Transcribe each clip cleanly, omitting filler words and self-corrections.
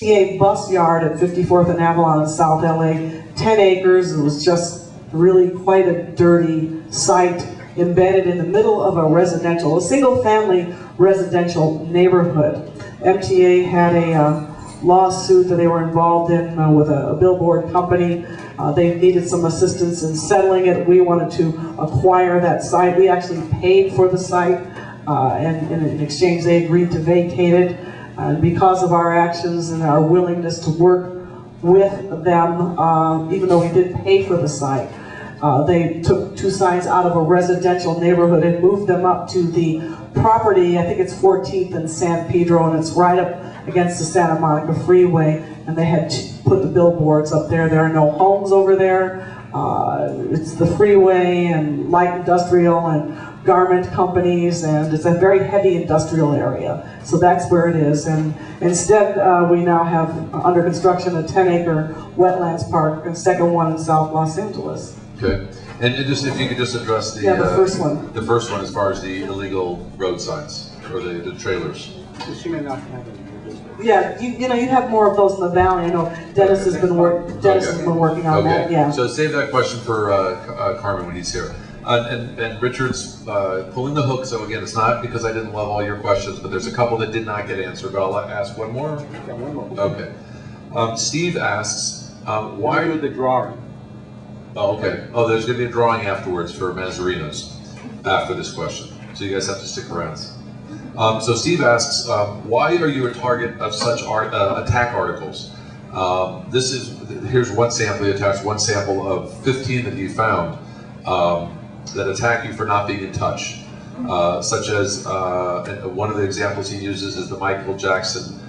MTA bus yard at 54th and Avalon in South LA, 10 acres. It was just really quite a dirty site embedded in the middle of a single-family residential neighborhood. MTA had a lawsuit that they were involved in with a billboard company. They needed some assistance in settling it. We wanted to acquire that site. We actually paid for the site, and in exchange they agreed to vacate it. And because of our actions and our willingness to work with them, even though we did pay for the site, they took 2 signs out of a residential neighborhood and moved them up to the property. I think it's 14th and San Pedro, and it's right up against the Santa Monica Freeway. And they had put the billboards up there. There are no homes over there. It's the freeway and light industrial and garment companies, and it's a very heavy industrial area. So that's where it is. And instead, we now have under construction a 10-acre wetlands park, and second one in South Los Angeles. Okay. And just if you could just address the first one. The first one as far as the illegal road signs or the trailers. She may not have any. Yeah, you know, you have more of those in the valley. I know Dennis has been working on that. Yeah. So save that question for Carmen when he's here. And Richard's pulling the hook. So again, it's not because I didn't love all your questions, but there's a couple that did not get answered. But I'll ask one more. Yeah, one more. Okay. Steve asks, why do the drawing? Oh, okay. Oh, there's going to be a drawing afterwards for MAZZARINO'S after this question. So you guys have to stick around. So Steve asks, why are you a target of such attack articles? Here's one sample, he attached one sample of 15 that he found that attack you for not being in touch. Such as, one of the examples he uses is the Michael Jackson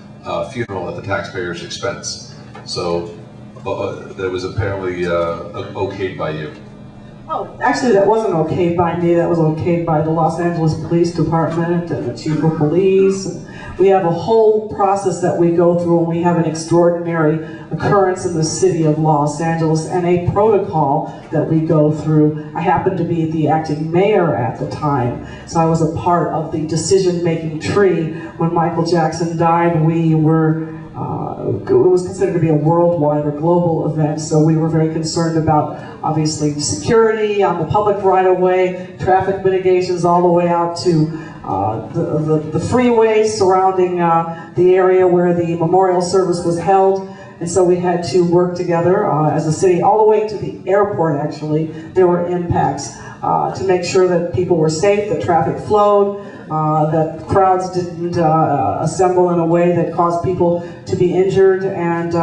funeral at the taxpayer's expense. So that was apparently okayed by you. Oh, actually that wasn't okayed by me, that was okayed by the Los Angeles Police Department and the Chief of Police. We have a whole process that we go through when we have an extraordinary occurrence in the city of Los Angeles, and a protocol that we go through. I happened to be the acting mayor at the time, so I was a part of the decision-making tree. When Michael Jackson died, we were it was considered to be a worldwide or global event, so we were very concerned about, obviously, security on the public right-of-way, traffic mitigations all the way out to the freeways surrounding the area where the memorial service was held. And so we had to work together as a city, all the way to the airport, actually. There were impacts to make sure that people were safe, that traffic flowed, that crowds didn't assemble in a way that caused people to be injured. And,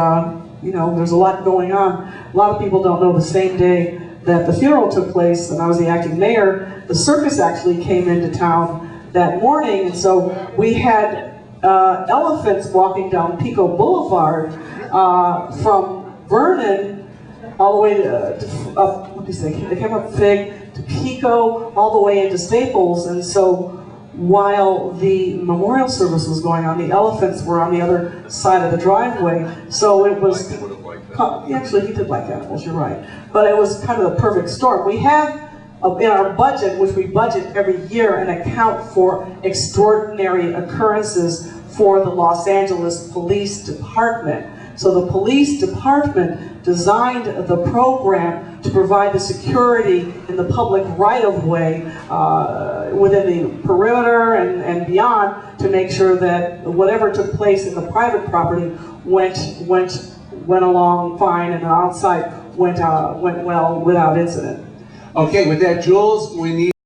you know, there's a lot going on. A lot of people don't know the same day that the funeral took place, and I was the acting mayor, the circus actually came into town that morning. And so we had elephants walking down Pico Boulevard from Vernon all the way they came up Fig to Pico, all the way into Staples. And so while the memorial service was going on, the elephants were on the other side of the driveway. So it was, actually he did like animals, you're right. But it was kind of the perfect storm. We have in our budget, which we budget every year, an account for extraordinary occurrences for the Los Angeles Police Department. So the police department designed the program to provide the security in the public right-of-way within the perimeter and beyond, to make sure that whatever took place in the private property went along fine, and the outside went well without incident. Okay, with that, Jules, we need